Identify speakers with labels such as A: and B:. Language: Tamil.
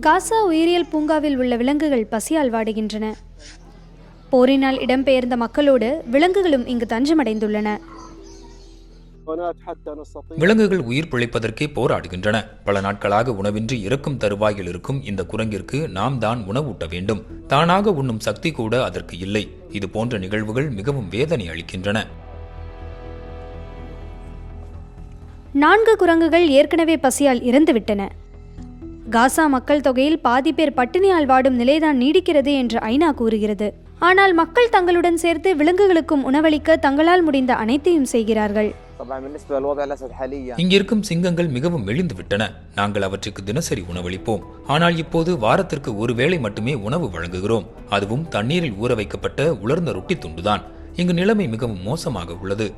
A: காசா உயிரியல் பூங்காவில் உள்ள விலங்குகள் பசியால் வாடுகின்றன. போரினால் இடம்பெயர்ந்த மக்களோடு விலங்குகளும் இங்கு தஞ்சமடைந்துள்ளன.
B: விலங்குகள் உயிர் பிழைப்பதற்கே போராடுகின்றன. பல நாட்களாக உணவின்றி இறக்கும் தருவாயில் இருக்கும் இந்த குரங்கிற்கு நாம் தான் உணவூட்ட வேண்டும். தானாக உண்ணும் சக்தி கூட அதற்கு இல்லை. இது போன்ற நிகழ்வுகள் மிகவும் வேதனை அளிக்கின்றன.
A: 4 குரங்குகள் ஏற்கனவே பசியால் இறந்துவிட்டன. காசா மக்கள் தொகையில் பாதி பேர் பட்டினியால் வாடும் நிலைதான் நீடிக்கிறது என்று ஐநா கூறுகிறது. ஆனால் மக்கள் தங்களுடன் சேர்த்து விலங்குகளுக்கும் உணவளிக்க தங்களால் முடிந்த அனைத்தையும் செய்கிறார்கள்.
B: இங்கிருக்கும் சிங்கங்கள் மிகவும் மெலிந்து விட்டன. நாங்கள் அவற்றுக்கு தினசரி உணவளிப்போம். ஆனால் இப்போது வாரத்திற்கு ஒரு வேளை மட்டுமே உணவு வழங்குகிறோம். அதுவும் தண்ணீரில் ஊற வைக்கப்பட்ட உலர்ந்த ரொட்டி துண்டுதான். இங்கு நிலைமை மிகவும் மோசமாக உள்ளது.